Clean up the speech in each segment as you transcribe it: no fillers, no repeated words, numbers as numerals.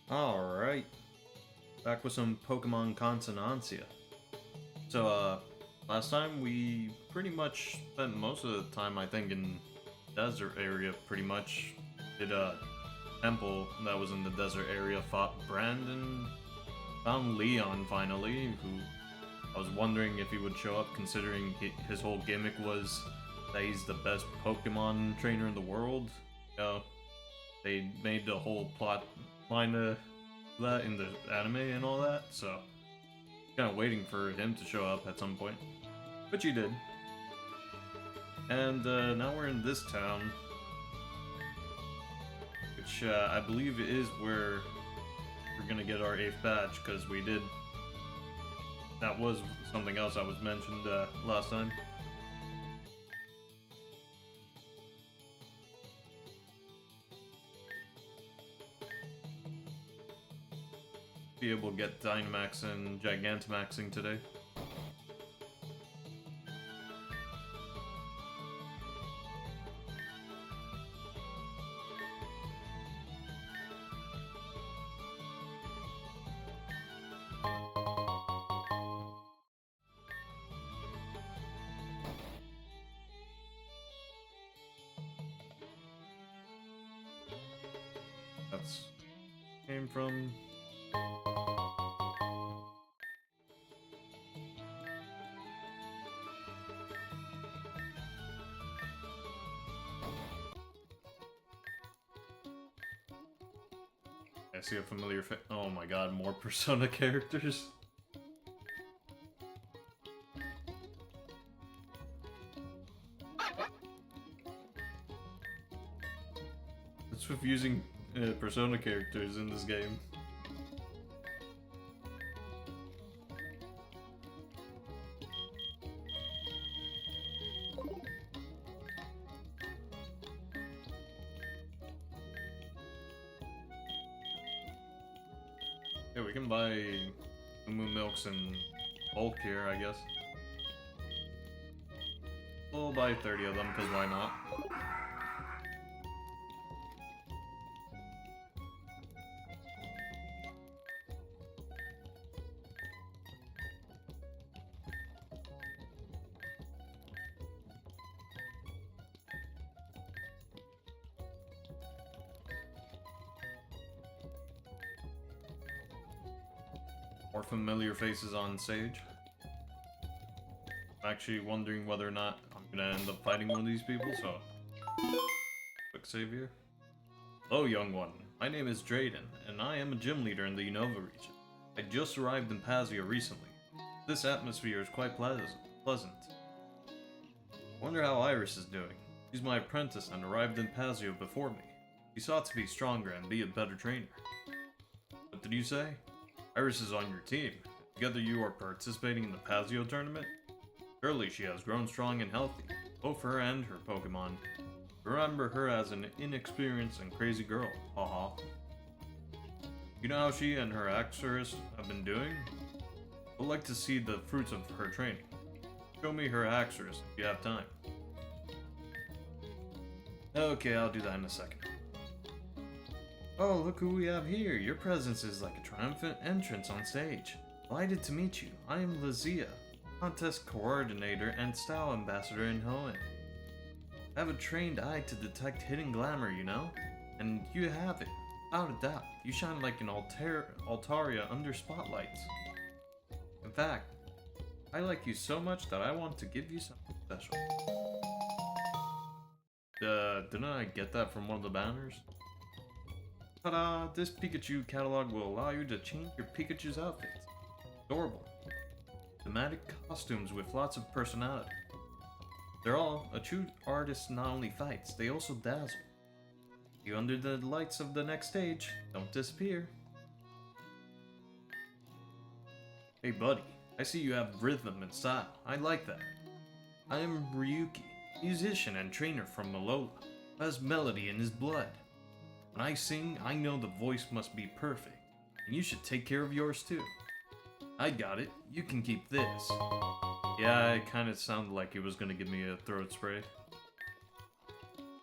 Alright, back with some Pokemon Consonancia. So, last time we pretty much spent most of the time, I think, in desert area, pretty much. Did a temple that was in the desert area, fought Brandon, found Leon finally, who I was wondering if he would show up, considering his whole gimmick was that he's the best Pokemon trainer in the world. You know, they made the whole plot line of that in the anime and all that, so kind of waiting for him to show up at some point, which he did. And now we're in this town, which I believe is where we're gonna get our 8th badge, because we did. That was something else I was mentioned last time. Be able to get Dynamax and Gigantamaxing today. That's came from. I see a familiar face. Oh my god, more Persona characters. It's with using Persona characters in this game. Yeah, we can buy the Moon Milks in bulk here, I guess. We'll buy 30 of them, because why not? More familiar faces on Sage. I'm actually wondering whether or not I'm gonna end up fighting one of these people, so... Quick save here. Hello, young one. My name is Drayden, and I am a gym leader in the Unova region. I just arrived in Pazio recently. This atmosphere is quite pleasant. Wonder how Iris is doing. She's my apprentice and arrived in Pazio before me. She sought to be stronger and be a better trainer. What did you say? Iris is on your team. Together you are participating in the Pazio tournament? Surely she has grown strong and healthy, both her and her Pokemon. Remember her as an inexperienced and crazy girl, haha. You know how she and her Axorus have been doing? I'd like to see the fruits of her training. Show me her Axorus if you have time. Okay, I'll do that in a second. Oh, look who we have here. Your presence is like a triumphant entrance on stage. Delighted to meet you. I am Lazia, contest coordinator and style ambassador in Hoenn. I have a trained eye to detect hidden glamour, you know? And you have it. Without a doubt, you shine like an Altaria under spotlights. In fact, I like you so much that I want to give you something special. Didn't I get that from one of the banners? Ta-da! This Pikachu catalog will allow you to change your Pikachu's outfits. Adorable. Thematic costumes with lots of personality. They're all, a true artist not only fights, they also dazzle. You under the lights of the next stage, don't disappear. Hey buddy, I see you have rhythm and style. I like that. I am Ryuki, musician and trainer from Malola, who has melody in his blood. When I sing, I know the voice must be perfect, and you should take care of yours too. I got it, you can keep this. Yeah, it kinda sounded like he was gonna give me a throat spray.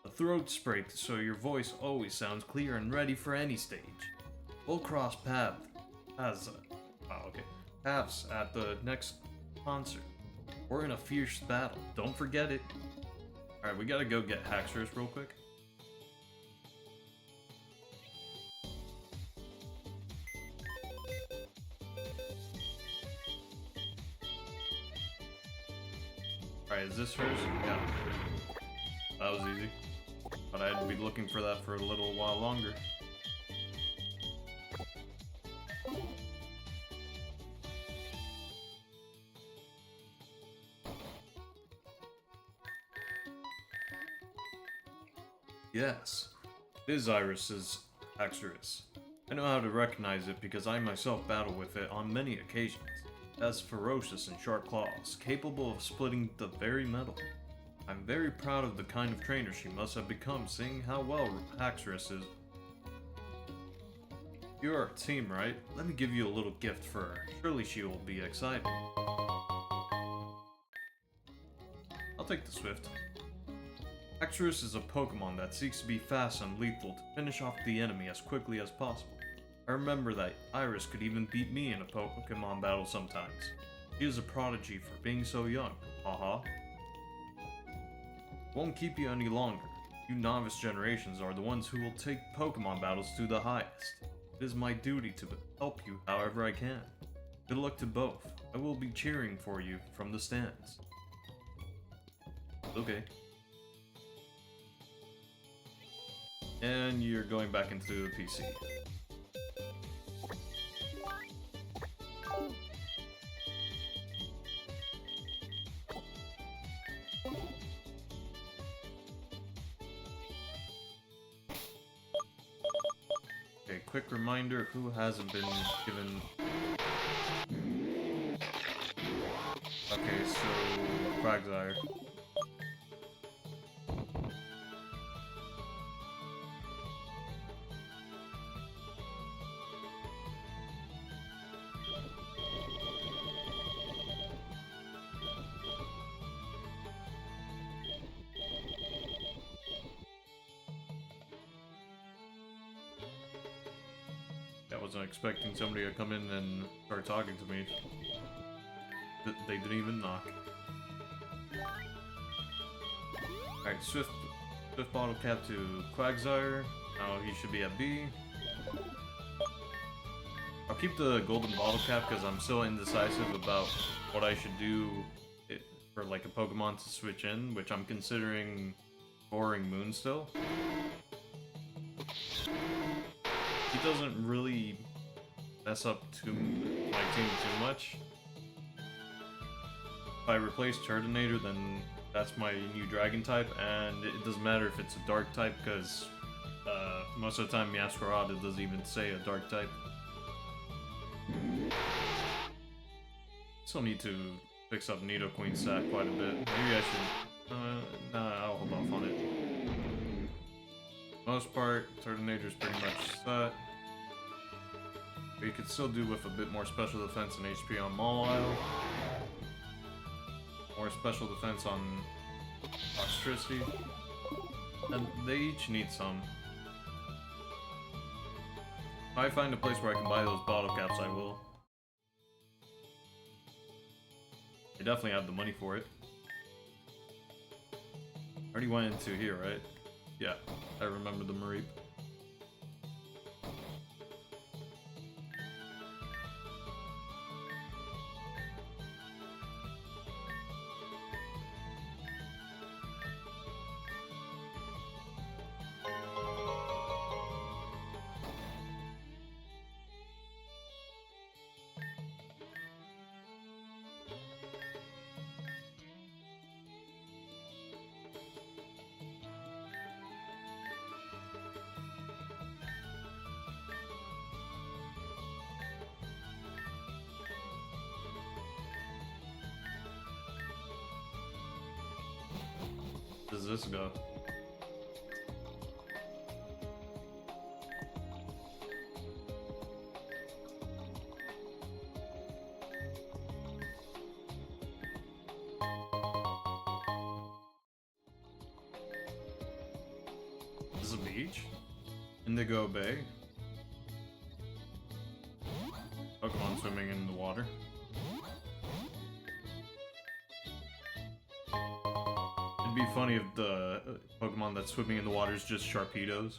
A throat spray so your voice always sounds clear and ready for any stage. We'll cross paths at the next concert. We're in a fierce battle. Don't forget it. Alright, we gotta go get Haxorus real quick. Alright, is this hers? Yeah. That was easy. But I had to be looking for that for a little while longer. Yes, it is Iris's Haxorus. I know how to recognize it because I myself battle with it on many occasions. It has ferocious and sharp claws, capable of splitting the very metal. I'm very proud of the kind of trainer she must have become, seeing how well Haxorus is. You're our team, right? Let me give you a little gift for her. Surely she will be excited. I'll take the Swift. Haxorus is a Pokemon that seeks to be fast and lethal to finish off the enemy as quickly as possible. I remember that Iris could even beat me in a Pokemon battle sometimes. She is a prodigy for being so young, haha. Won't keep you any longer. You novice generations are the ones who will take Pokemon battles to the highest. It is my duty to help you however I can. Good luck to both. I will be cheering for you from the stands. Okay. And you're going back into the PC. Okay, quick reminder, who hasn't been given... Okay, so... Quagsire. I wasn't expecting somebody to come in and start talking to me. They didn't even knock. Alright, Swift Bottle Cap to Quagsire. Now he should be at B. I'll keep the Golden Bottle Cap because I'm still indecisive about what I should do for like a Pokemon to switch in, which I'm considering Boring Moon still. He doesn't really mess up my team too much. If I replace Turtonator, then that's my new Dragon type, and it doesn't matter if it's a Dark type, because most of the time Meowscarada doesn't even say a Dark type. Still need to fix up Nidoqueen's stat quite a bit. Maybe I should... nah, I'll hold off on it. Most part, Turtonator's pretty much set. But you could still do with a bit more special defense and HP on Mawile. More special defense on Oxtricity. And they each need some. If I find a place where I can buy those bottle caps, I will. I definitely have the money for it. I already went into here, right? Yeah, I remember the Mareep. Does this go? This is a beach? Indigo Bay? Pokemon swimming in the water. It'd be funny if the Pokemon that's swimming in the water is just Sharpedos.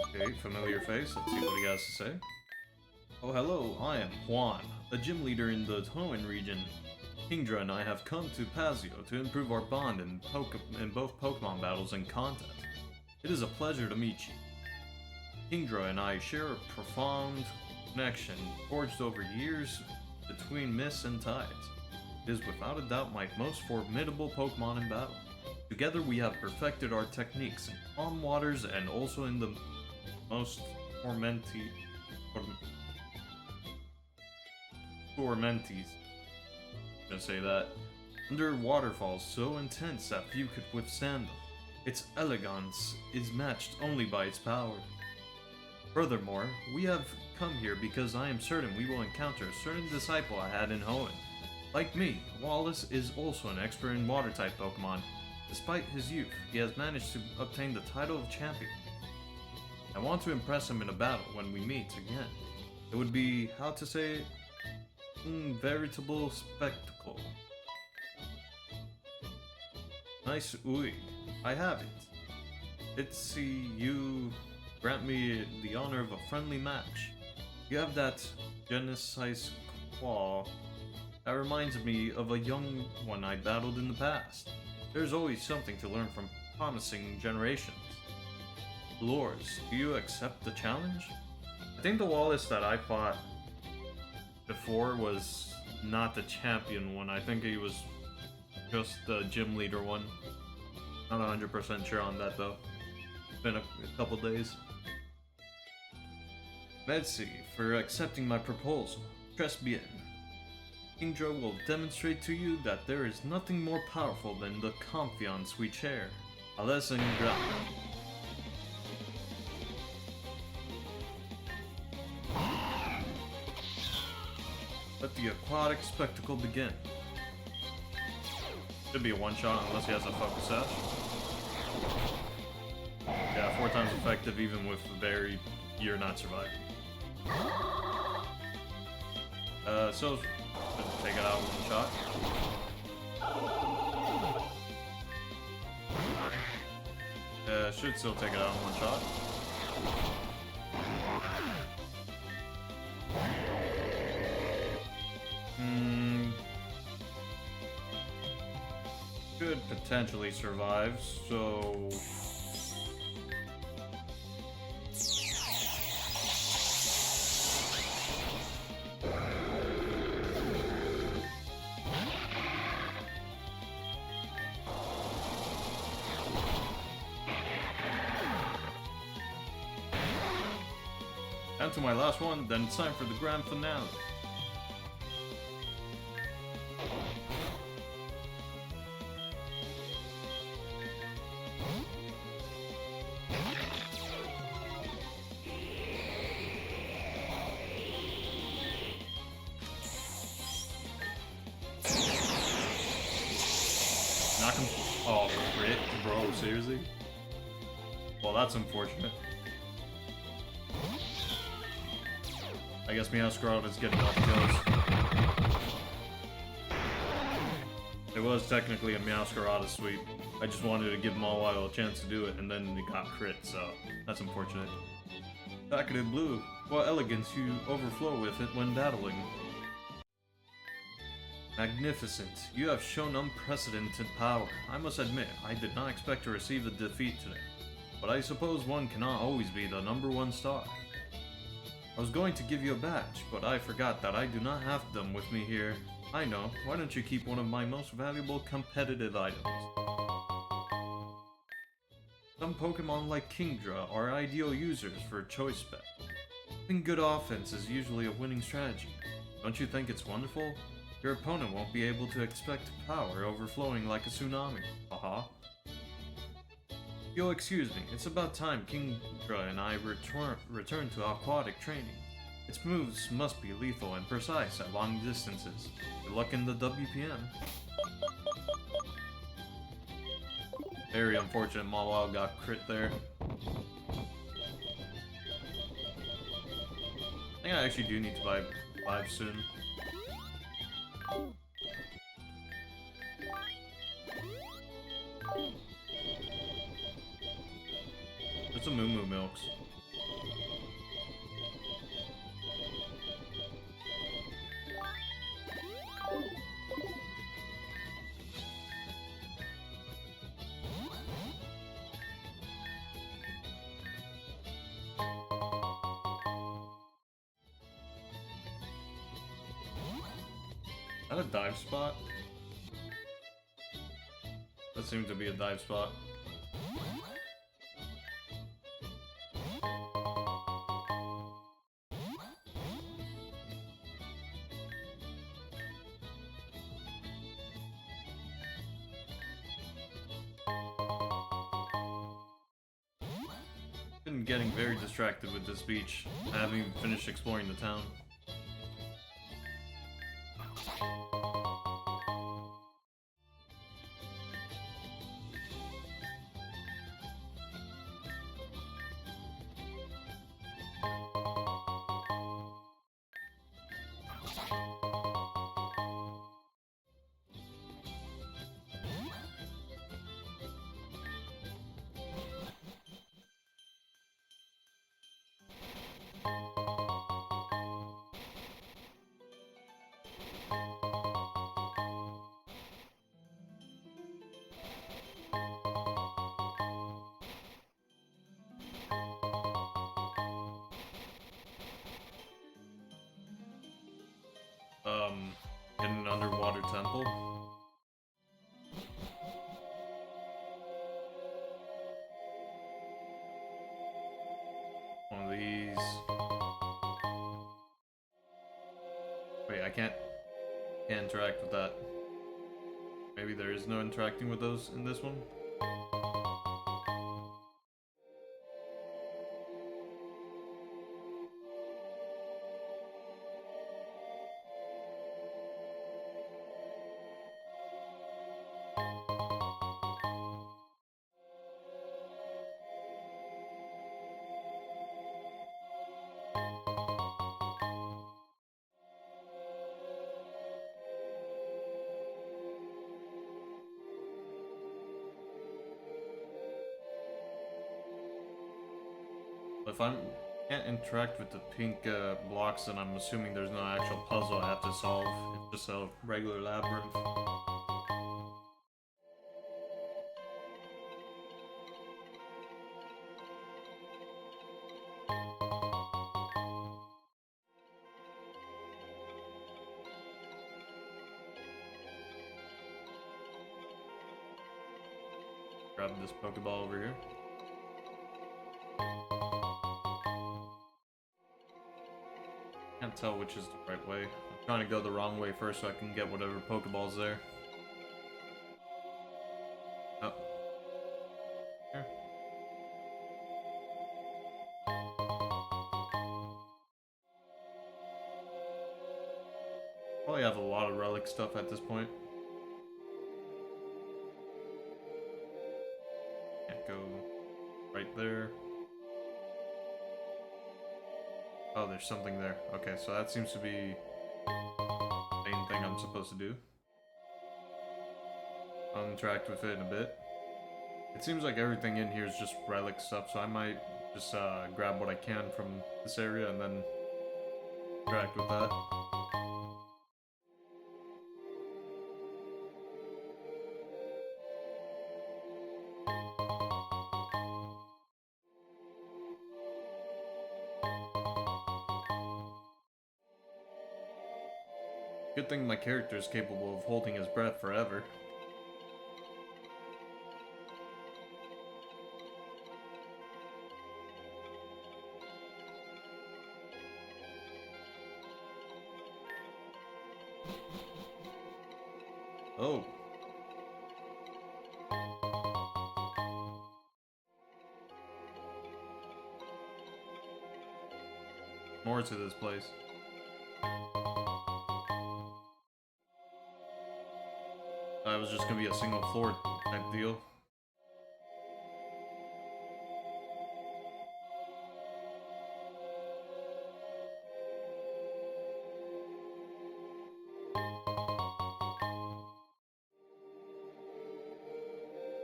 Okay, familiar face. Let's see what he has to say. Oh, hello. I am Juan, a gym leader in the Hoenn region. Kingdra and I have come to Pazio to improve our bond in both Pokemon battles and contests. It is a pleasure to meet you. Kingdra and I share a profound connection forged over years between mists and tides. It is without a doubt my most formidable Pokemon in battle. Together we have perfected our techniques in calm waters and also in the most tormenties. I'm gonna say that. Under waterfalls so intense that few could withstand them. Its elegance is matched only by its power. Furthermore, we have come here because I am certain we will encounter a certain disciple I had in Hoenn. Like me, Wallace is also an expert in water-type Pokemon. Despite his youth, he has managed to obtain the title of champion. I want to impress him in a battle when we meet again. It would be, how to say, veritable spectacle. Nice ooey. I have it. It's you grant me the honor of a friendly match. You have that Genesise claw that reminds me of a young one I battled in the past. There's always something to learn from promising generations. Lors, do you accept the challenge? I think the Wallace that I fought before was not the champion one. I think he was just the gym leader one. Not 100% sure on that though. It's been a couple days. Merci for accepting my proposal. Très bien. Kingdra will demonstrate to you that there is nothing more powerful than the confiance we share. Alles ingrato. Let the aquatic spectacle begin. Should be a one-shot unless he has a focus sash. Yeah, 4 times effective even with very... you're not surviving. So take it out in one shot. Should still take it out in one shot. Could potentially survive, so... And to my last one, then it's time for the grand finale. Knock him. Oh, crit? Bro, seriously? Well, that's unfortunate. I guess Meowscarada is getting off kills. It was technically a Meowscarada sweep. I just wanted to give Mawile a chance to do it, and then it got crit, so that's unfortunate. Talkative Blue, what elegance you overflow with it when battling. Magnificent. You have shown unprecedented power. I must admit, I did not expect to receive a defeat today. But I suppose one cannot always be the #1 star. I was going to give you a badge, but I forgot that I do not have them with me here. I know. Why don't you keep one of my most valuable competitive items? Some Pokemon like Kingdra are ideal users for a choice spec. Having good offense is usually a winning strategy. Don't you think it's wonderful? Your opponent won't be able to expect power overflowing like a tsunami. Haha. You'll excuse me, it's about time Kingdra and I return to aquatic training. Its moves must be lethal and precise at long distances. Good luck in the WPM. Very unfortunate Mawile got crit there. think I actually do need to buy 5 soon. There's some Moo Moo Milks. Is that a dive spot? That seems to be a dive spot. Been getting very distracted with this beach. I haven't even finished exploring the town. In an underwater temple. One of these. Wait, I can't interact with that. Maybe there is no interacting with those in this one? If I can't interact with the pink blocks, then I'm assuming there's no actual puzzle I have to solve. It's just a regular labyrinth. Grab this Pokeball over here. Can't tell which is the right way. I'm trying to go the wrong way first so I can get whatever Pokeball's there. Oh. Here. Probably have a lot of relic stuff at this point. Can't go right there. Oh, there's something there. Okay, so that seems to be the main thing I'm supposed to do. I'll interact with it in a bit. It seems like everything in here is just relic stuff, so I might just grab what I can from this area and then interact with that. Good thing my character is capable of holding his breath forever. Oh. More to this place. It was just gonna be a single floor type deal.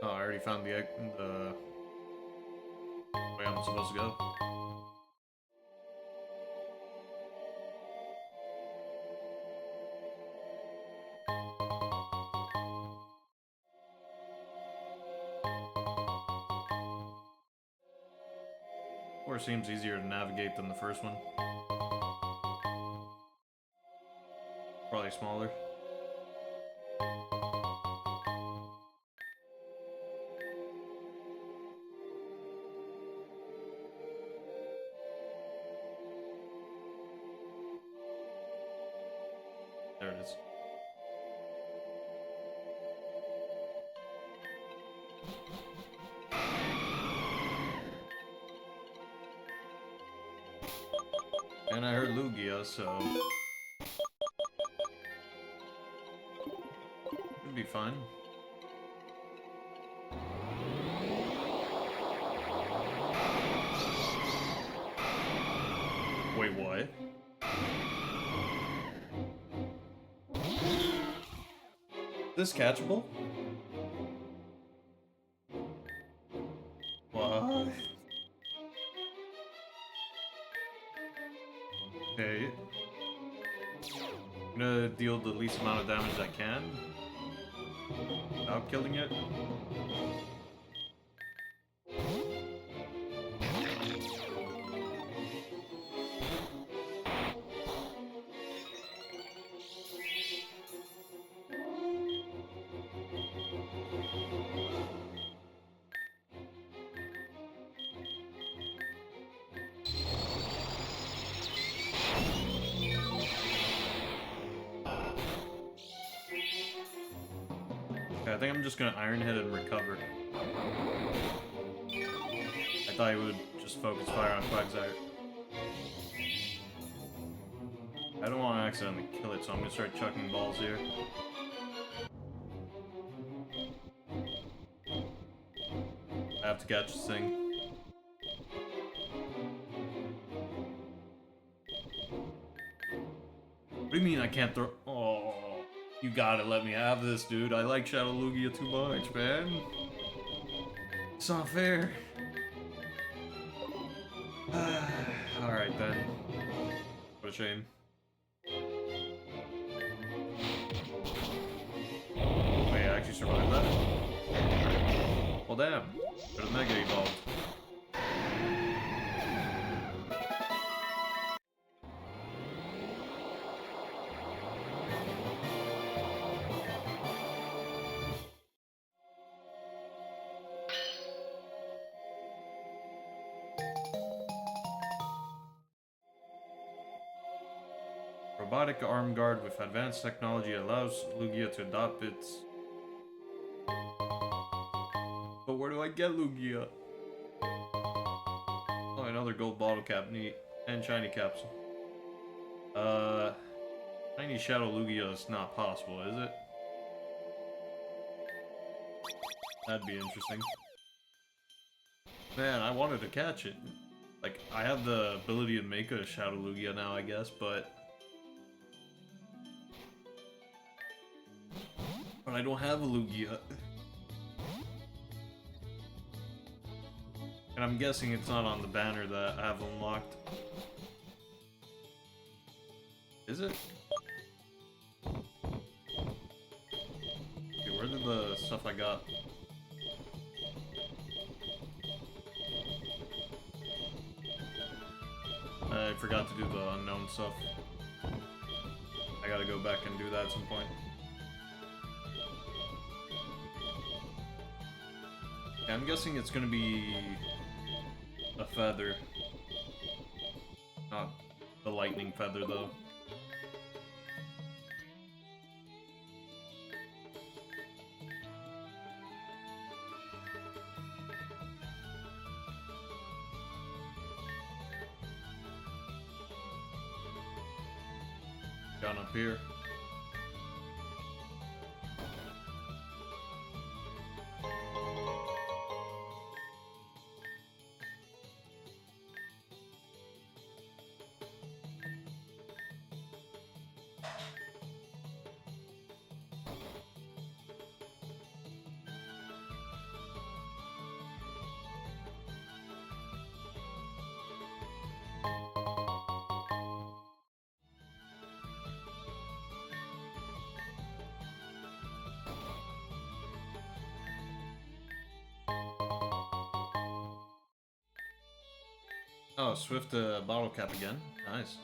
Oh, I already found the way I'm supposed to go. Or seems easier to navigate than the first one. Probably smaller. There it is. And I heard Lugia, so should be fine. Wait, what? This catchable? What? Okay. I'm gonna deal the least amount of damage I can without killing it. Okay, I think I'm just gonna Iron Head and recover. I thought he would just focus fire on Quagsire. I don't want to accidentally kill it, so I'm gonna start chucking balls here. I have to catch this thing. What do you mean I can't throw? Oh, you gotta let me have this, dude. I like Shadow Lugia too much, man. It's not fair. Alright then. What a shame. Wait, I actually survived that? Well, damn. Could have Mega Evolved. Robotic arm guard with advanced technology allows Lugia to adopt its... But where do I get Lugia? Oh, another gold bottle cap, neat. And shiny capsule. Shiny Shadow Lugia is not possible, is it? That'd be interesting. Man, I wanted to catch it. Like, I have the ability to make a Shadow Lugia now, I guess, but I don't have a Lugia. And I'm guessing it's not on the banner that I have unlocked. Is it? Okay, where did the stuff I got? I forgot to do the unknown stuff. I gotta go back and do that at some point. Yeah, I'm guessing it's gonna be a feather. Not the lightning feather, though. Down up here. Oh, Swift bottle cap again. Nice.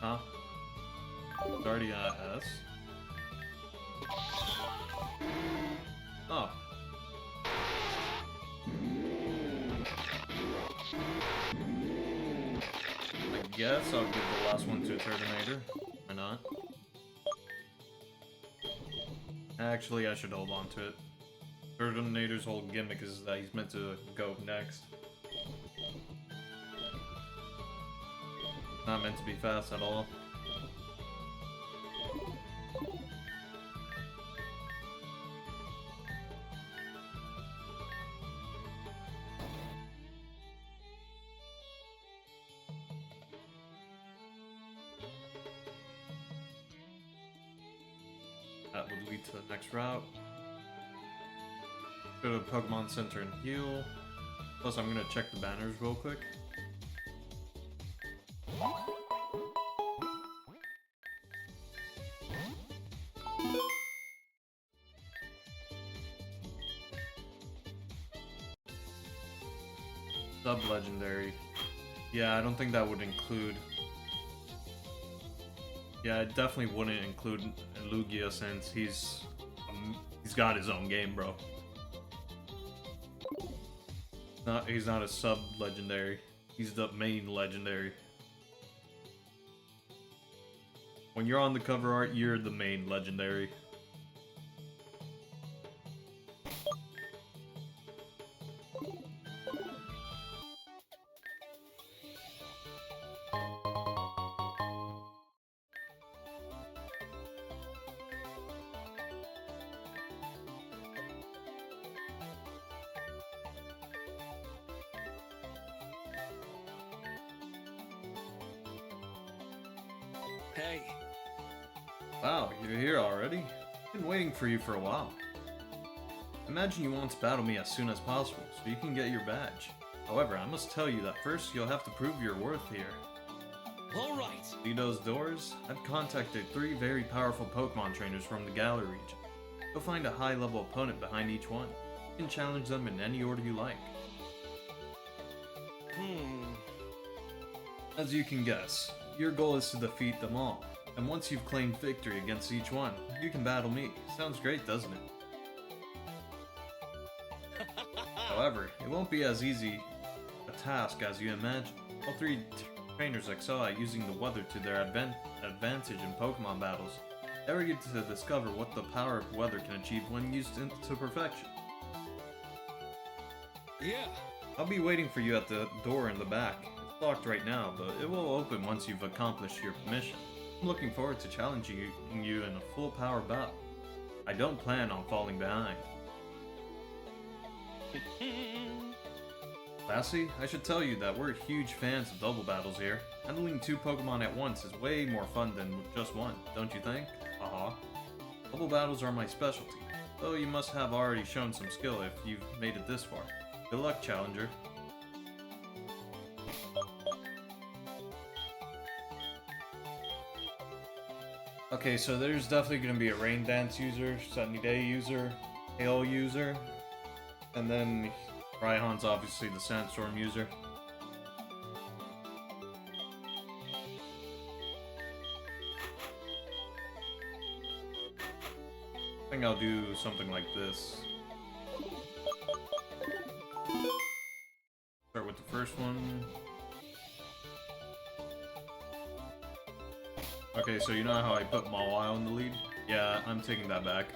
Huh? It's already S. Oh. I guess I'll give the last one to a Turtonator. Why not? Actually, I should hold on to it. Turtonator's whole gimmick is that he's meant to go next. Not meant to be fast at all. That would lead to the next route. Go to Pokemon Center and heal. Plus, I'm gonna check the banners real quick. Sub-legendary. Yeah, I don't think that would include... Yeah, it definitely wouldn't include Lugia since he's got his own game, bro. He's not a sub-legendary. He's the main legendary. When you're on the cover art, you're the main legendary. Hey. Wow, you're here already? Been waiting for you for a while. Imagine you want to battle me as soon as possible, so you can get your badge. However, I must tell you that first you'll have to prove your worth here. Alright. See those doors? I've contacted 3 very powerful Pokemon trainers from the Galar region. You'll find a high-level opponent behind each one. You can challenge them in any order you like. As you can guess, your goal is to defeat them all, and once you've claimed victory against each one, you can battle me. Sounds great, doesn't it? However, it won't be as easy a task as you imagine. All 3 trainers excel at using the weather to their advantage in Pokemon battles. Ever get to discover what the power of weather can achieve when used to perfection. Yeah. I'll be waiting for you at the door in the back. It's locked right now, but it will open once you've accomplished your mission. I'm looking forward to challenging you in a full power battle. I don't plan on falling behind. Lassie, I should tell you that we're huge fans of double battles here. Handling 2 Pokemon at once is way more fun than just one, don't you think? Haha. Double battles are my specialty, though you must have already shown some skill if you've made it this far. Good luck, Challenger. Okay, so there's definitely going to be a Rain Dance user, Sunny Day user, Hail user, and then Raihan's obviously the Sandstorm user. I think I'll do something like this. Start with the first one. Okay, so you know how I put Mawile in the lead? Yeah, I'm taking that back.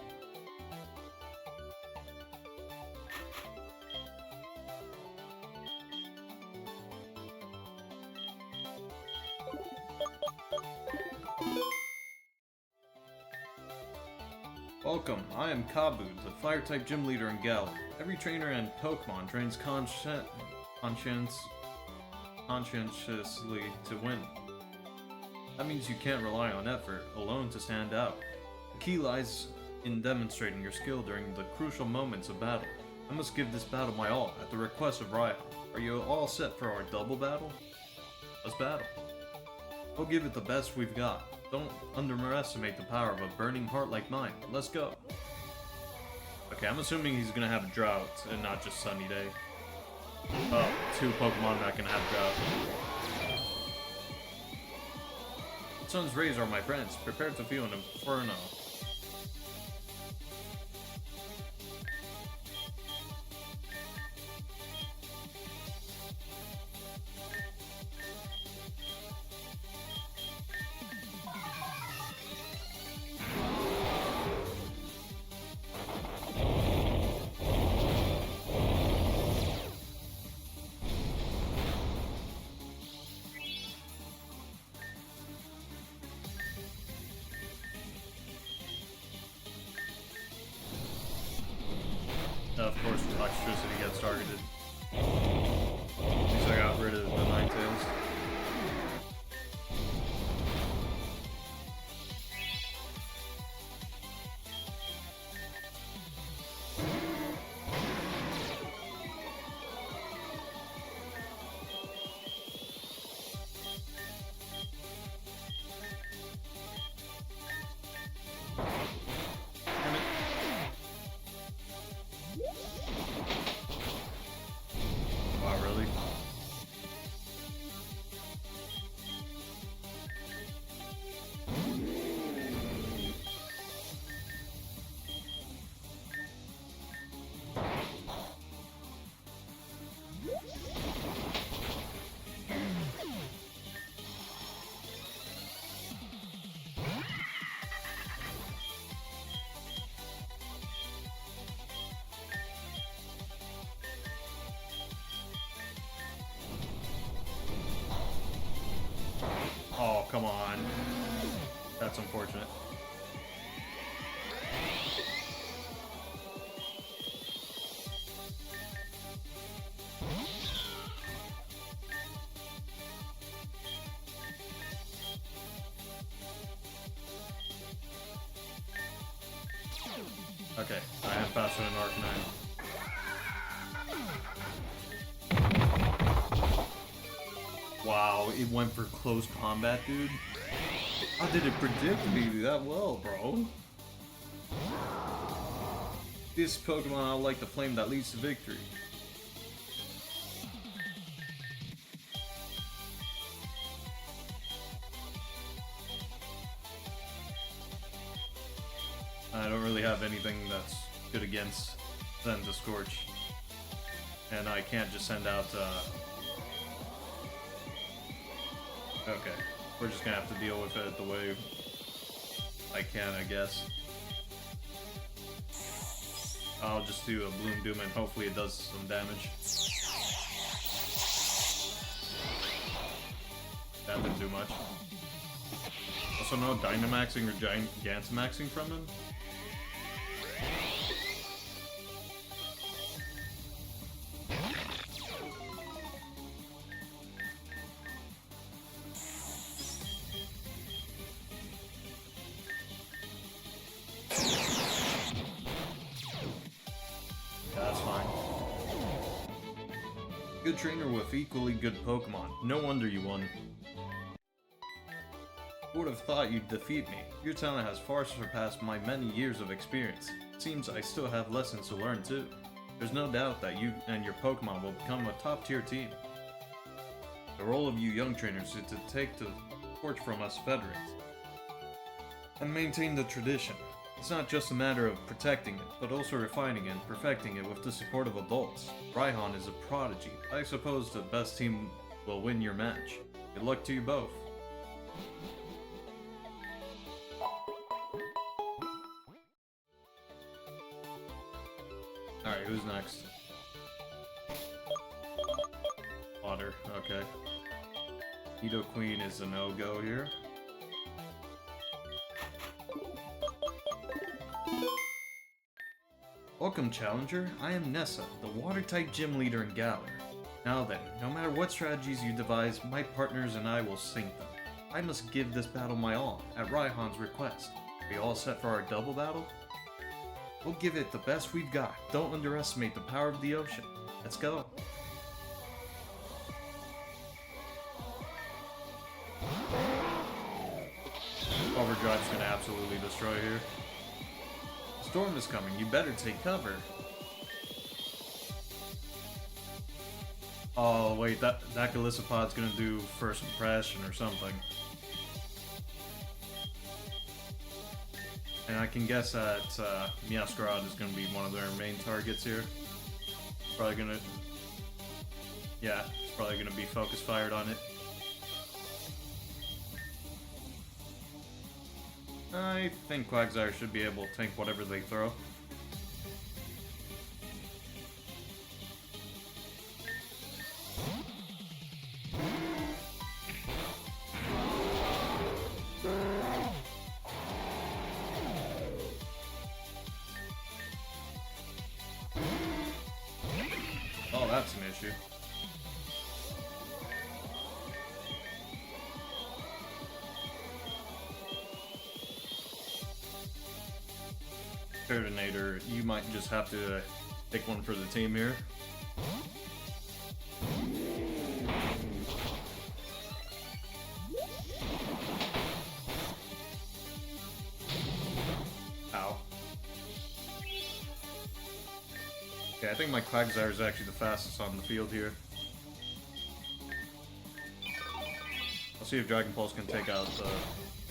Welcome, I am Kabu, the Fire-type gym leader in Galar. Every trainer and Pokemon trains conscientiously to win. That means you can't rely on effort alone to stand out. The key lies in demonstrating your skill during the crucial moments of battle. I must give this battle my all, at the request of Raihan. Are you all set for our double battle? Let's battle. We'll give it the best we've got. Don't underestimate the power of a burning heart like mine. Let's go. Okay, I'm assuming he's gonna have a drought and not just sunny day. Oh, 2 Pokemon that can have drought. The sun's rays are my friends. Prepare to feel an inferno. Of course, electricity gets targeted. At least I got rid of the Ninetales. Wow, really? Oh, come on. That's unfortunate. Okay, I am faster than Arcanine. Wow, it went for close combat, dude. How did it predict me that well, bro? This Pokemon, I like the flame that leads to victory. I don't really have anything that's good against Zen to Scorch. And I can't just send out, okay, we're just gonna have to deal with it the way I can, I guess. I'll just do a Bloom Doom and hopefully it does some damage. That didn't do much. Also no Dynamaxing or Gigantamaxing from him. That's fine. Good trainer with equally good Pokemon. No wonder you won. Who would have thought you'd defeat me? Your talent has far surpassed my many years of experience. Seems I still have lessons to learn too. There's no doubt that you and your Pokemon will become a top-tier team. The role of you young trainers is to take the torch from us veterans and maintain the tradition. It's not just a matter of protecting it, but also refining and perfecting it with the support of adults. Raihan is a prodigy. I suppose the best team will win your match. Good luck to you both. Alright, who's next? Water, okay. Nidoqueen is a no-go here. Welcome, Challenger. I am Nessa, the Water-type gym leader in Galar. Now then, no matter what strategies you devise, my partners and I will sink them. I must give this battle my all, at Raihan's request. Are you all set for our double battle? We'll give it the best we've got. Don't underestimate the power of the ocean. Let's go. Overdrive's gonna absolutely destroy here. Storm is coming, you better take cover. Oh wait, that Galissapod's gonna do first impression or something. And I can guess that Meowscarada is gonna be one of their main targets here. Probably gonna... Yeah, it's probably gonna be focus fired on it. I think Quagsire should be able to tank whatever they throw. Oh, that's an issue. Turtonator, you might just have to pick one for the team here. Ow. Okay, I think my Quagsire is actually the fastest on the field here. I'll see if Dragon Pulse can take out the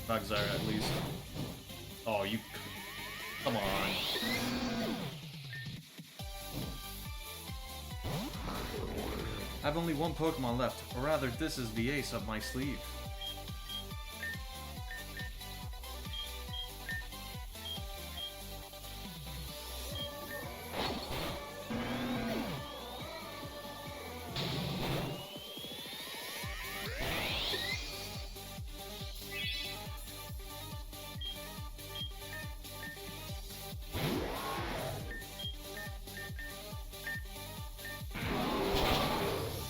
Quagsire at least. Oh, you... Come on. I have only one Pokemon left, or rather, this is the ace up my sleeve.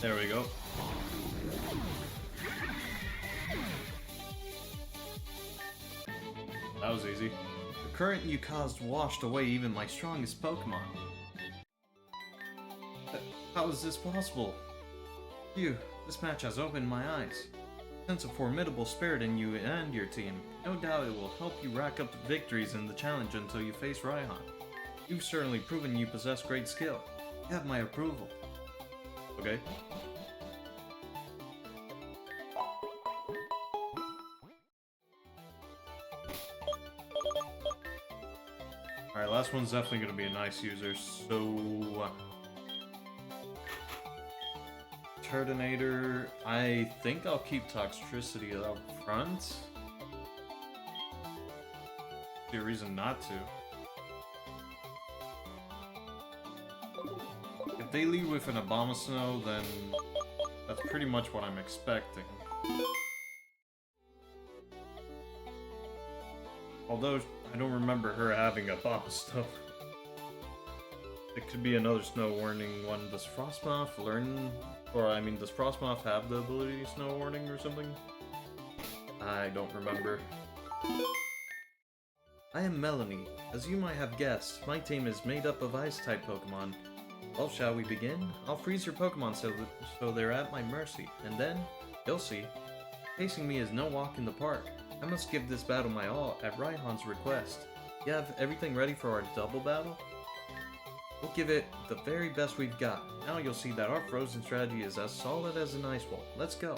There we go. That was easy. The current you caused washed away even my strongest Pokemon. How is this possible? Phew, this match has opened my eyes. Sense a formidable spirit in you and your team. No doubt it will help you rack up the victories in the challenge until you face Raihan. You've certainly proven you possess great skill. You have my approval. Okay. Alright, last one's definitely going to be a nice user, so... Turtonator, I think I'll keep Toxtricity up front. See a reason not to. If they lead with an Abomasnow, then that's pretty much what I'm expecting. Although, I don't remember her having a Abomasnow. It could be another Snow Warning one. Does Frostmoth learn... Or, I mean, does Frostmoth have the ability to Snow Warning or something? I don't remember. I am Melanie. As you might have guessed, my team is made up of Ice-type Pokemon. Well, shall we begin? I'll freeze your Pokemon so they're at my mercy, and then, you'll see. Facing me is no walk in the park. I must give this battle my all, at Raihan's request. You have everything ready for our double battle? We'll give it the very best we've got. Now you'll see that our frozen strategy is as solid as an ice wall. Let's go.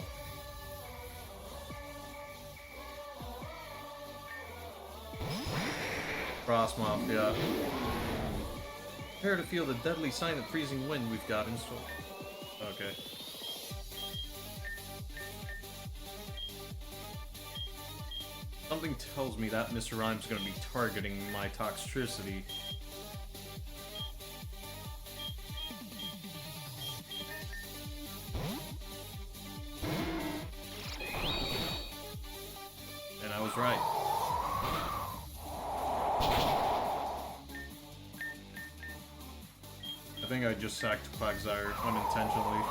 Frostmoth, yeah. Prepare to feel the deadly silent freezing wind we've got in store. Okay. Something tells me that Mr. Rhyme's gonna be targeting my Toxtricity. And I was right. I think I just sacked Quagsire unintentionally.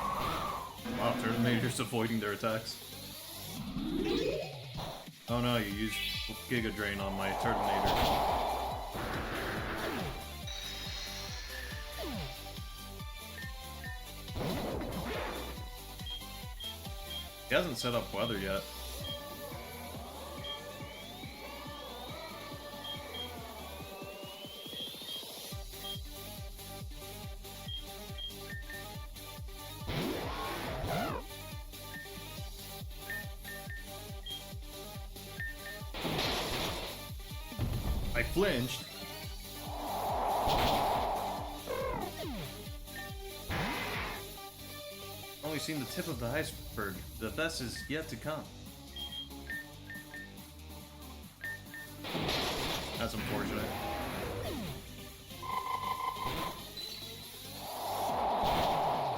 Wow, Turtonator's avoiding their attacks. Oh no, you used Giga Drain on my Turtonator. He hasn't set up weather yet. flinched. Only seen the tip of the iceberg. The best is yet to come. That's unfortunate.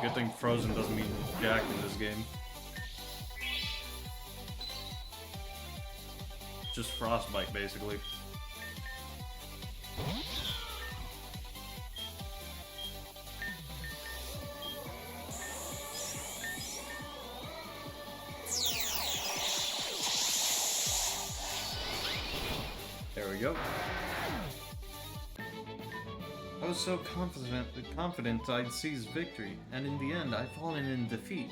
Good thing frozen doesn't mean jack in this game. Just frostbite, basically. There we go. I was so confident I'd seize victory, and in the end, I've fallen in defeat.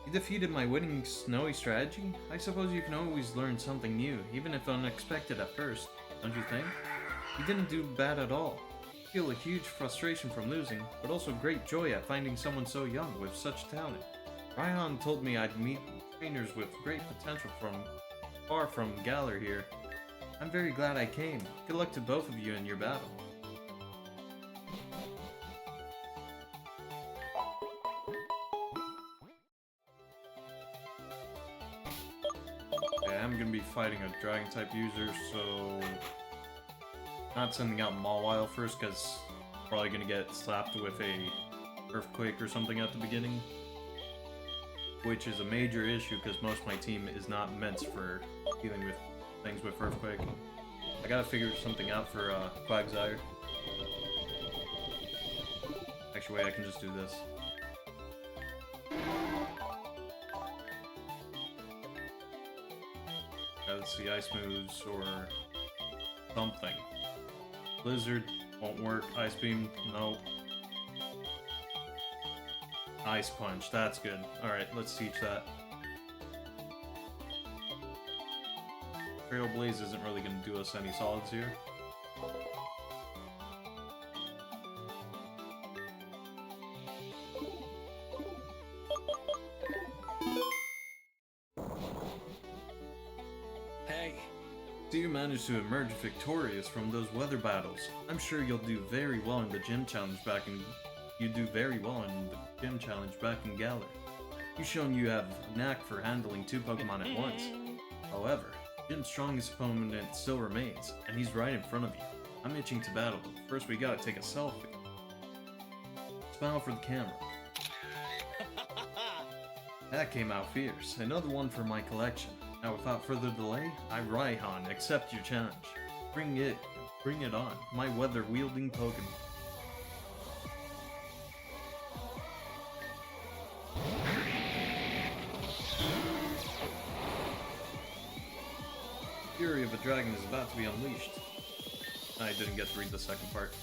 You defeated my winning snowy strategy? I suppose you can always learn something new, even if unexpected at first, don't you think? You didn't do bad at all. I feel a huge frustration from losing, but also great joy at finding someone so young with such talent. Raihan told me I'd meet trainers with great potential far from Galar here. I'm very glad I came. Good luck to both of you in your battle. Okay, I'm gonna be fighting a dragon type user, so not sending out Mawile first because probably gonna get slapped with a earthquake or something at the beginning, which is a major issue because most of my team is not meant for dealing with things with earthquake. I gotta figure something out for Quagsire. Actually, wait, I can just do this. Let's see, ice moves or something. Blizzard won't work. Ice beam, no. Ice punch, that's good. Alright, let's teach that. Trail Blaze isn't really going to do us any solids here. Hey. So you managed to emerge victorious from those weather battles. I'm sure you'll do very well in the gym challenge back in... Galar. You've shown you have a knack for handling two Pokemon at once. However, Jim's strongest opponent still remains, and he's right in front of you. I'm itching to battle, but first we gotta take a selfie. Smile for the camera. That came out fierce. Another one for my collection. Now without further delay, Raihan, accept your challenge. Bring it on, my weather-wielding Pokemon. Fury of a dragon is about to be unleashed. I didn't get to read the second part.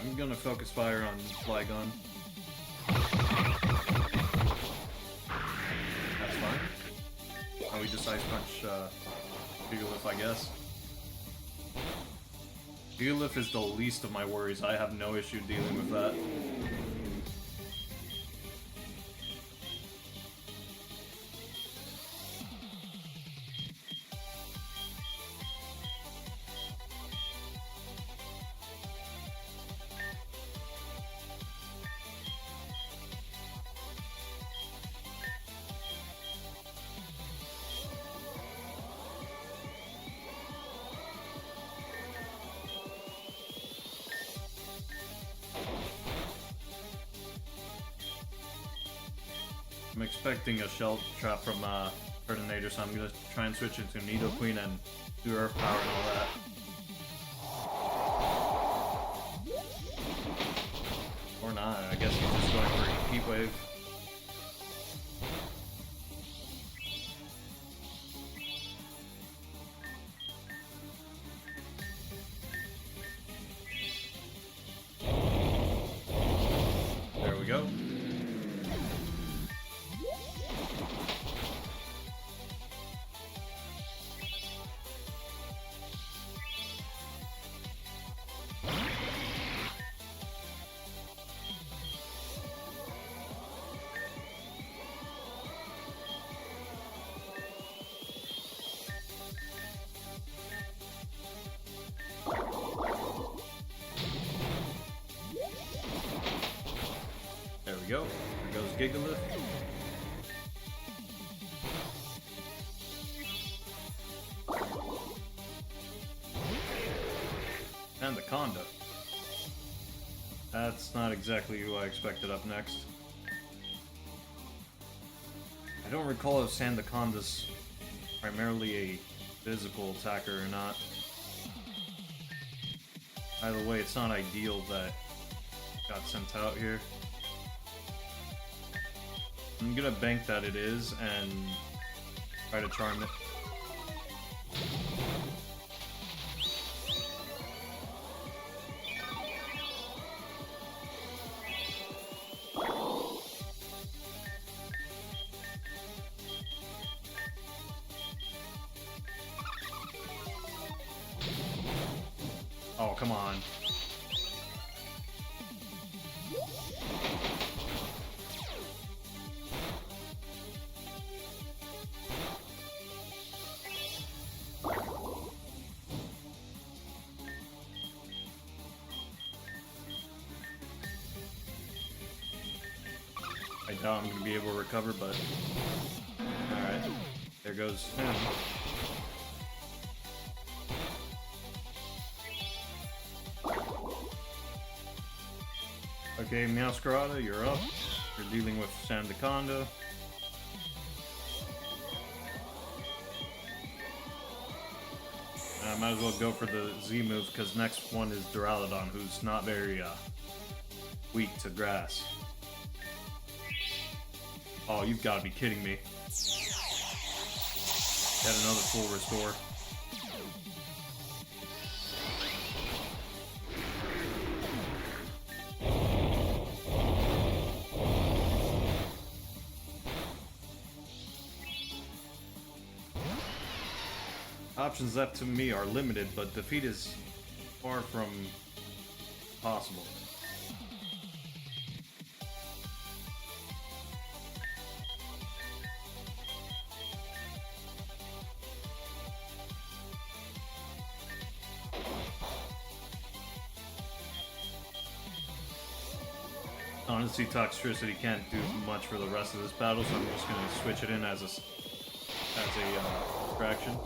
I'm gonna focus fire on Flygon. That's fine. Oh, we just Ice Punch Gigalith, I guess. Gigalith is the least of my worries. I have no issue dealing with that. I'm expecting a shell trap from Ferdinator, so I'm gonna try and switch into Nidoqueen and do Earth Power and all that. Or not, I guess he's just going for a Heat Wave. There we go. we go. There goes Gigalith. And the Conda. That's not exactly who I expected up next. I don't recall if Sandaconda's primarily a physical attacker or not. Either way, it's not ideal that got sent out here. I'm gonna bank that it is and try to charm it. Oh, come on. I doubt I'm going to be able to recover, but... Alright. There goes him. Okay, Meowscarada, you're up. You're dealing with Sandaconda. I might as well go for the Z move, because next one is Duraludon, who's not very weak to grass. Oh, you've got to be kidding me. Get another full restore. Options left to me are limited, but defeat is far from possible. Honestly, Toxtricity can't do much for the rest of this battle, so I'm just going to switch it in as a distraction.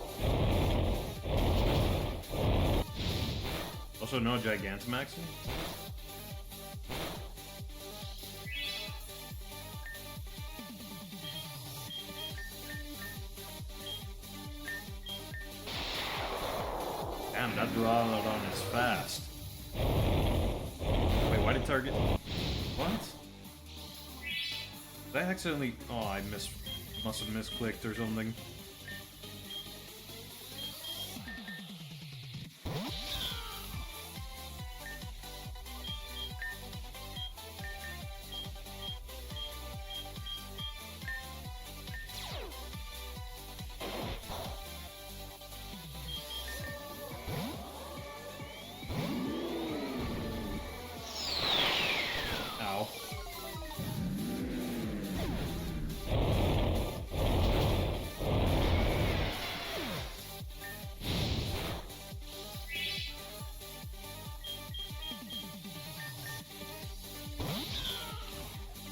Also, no Gigantamaxing. Damn, that Duraludon is fast. Wait, why did target? What? Did I accidentally... Oh, I must have misclicked or something. Ow.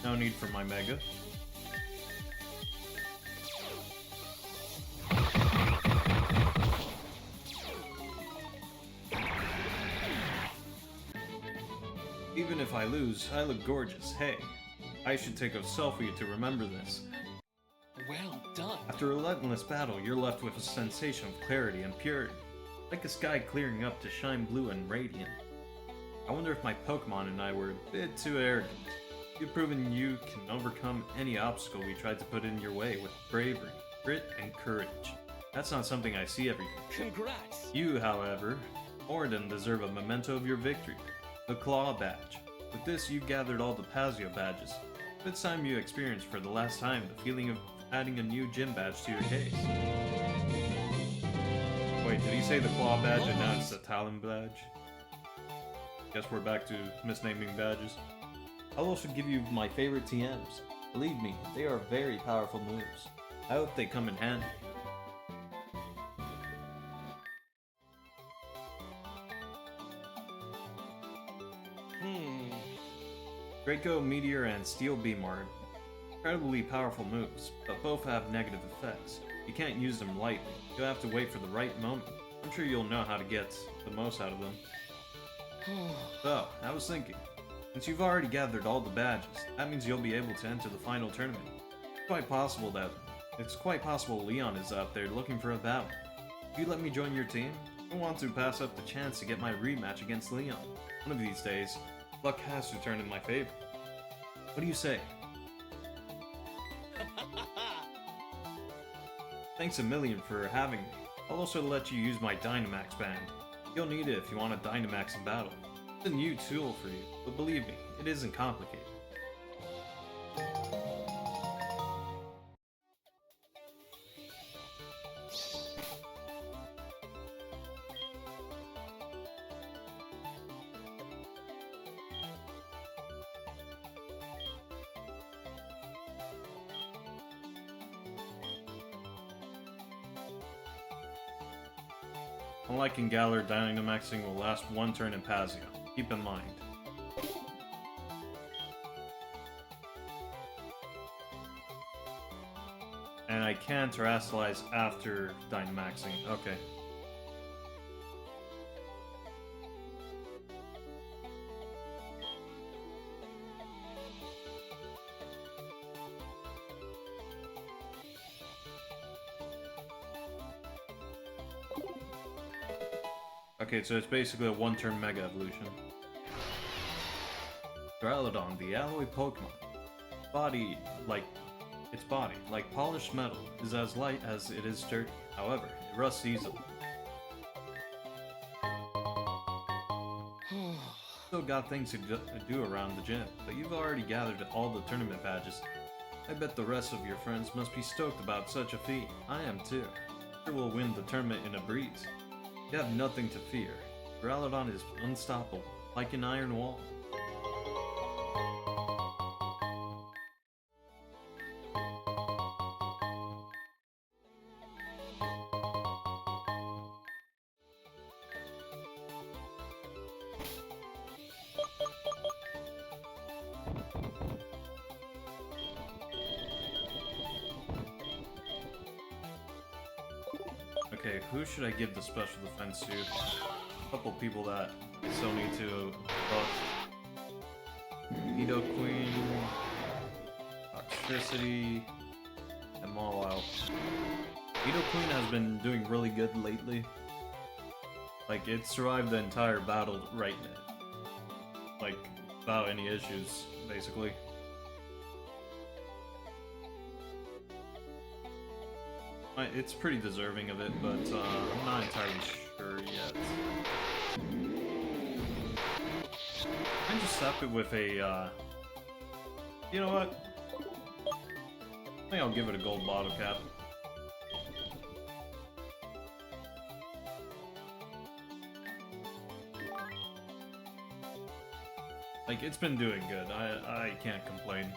No need for my Mega. Even if I lose, I look gorgeous. Hey, I should take a selfie to remember this. Well done. After a relentless battle, you're left with a sensation of clarity and purity, like a sky clearing up to shine blue and radiant. I wonder if my Pokémon and I were a bit too arrogant. You've proven you can overcome any obstacle we tried to put in your way with bravery, grit, and courage. That's not something I see every day. Congrats. You, however, more than deserve a memento of your victory, the Claw Badge. With this, you gathered all the Pazio badges. It's time you experienced for the last time the feeling of adding a new gym badge to your case. Wait, did he say the Claw Badge and now it's the Talon Badge? Guess we're back to misnaming badges. I'll also give you my favorite TMs. Believe me, they are very powerful moves. I hope they come in handy. Draco, Meteor, and Steel Beam are incredibly powerful moves, but both have negative effects. You can't use them lightly. You'll have to wait for the right moment. I'm sure you'll know how to get the most out of them. So, I was thinking, since you've already gathered all the badges, that means you'll be able to enter the final tournament. It's quite possible Leon is out there looking for a battle. If you let me join your team, I don't want to pass up the chance to get my rematch against Leon. One of these days, luck has to turn in my favor. What do you say? Thanks a million for having me. I'll also let you use my Dynamax band. You'll need it if you want to Dynamax in battle. It's a new tool for you, but believe me, it isn't complicated. Unlike in Galar, Dynamaxing will last one turn in Pazio. Keep in mind. And I can Terastallize after Dynamaxing. Okay. Okay, so it's basically a one-turn Mega Evolution. Duraludon, the alloy Pokemon. Its body, like polished metal, is as light as it is sturdy. However, it rusts easily. Still got things to do around the gym, but you've already gathered all the tournament badges. I bet the rest of your friends must be stoked about such a feat. I am too. Sure will win the tournament in a breeze. You have nothing to fear. Duraludon is unstoppable, like an iron wall. Okay, who should I give the special defense to? A couple people that I still need to buff. Nido Queen, Toxtricity, and Mawile. Nido Queen has been doing really good lately. Like, it survived the entire battle right now. Like, without any issues, basically. It's pretty deserving of it, but I'm not entirely sure yet. I just stop it with a, you know what? I think I'll give it a gold bottle cap. Like, it's been doing good. I can't complain.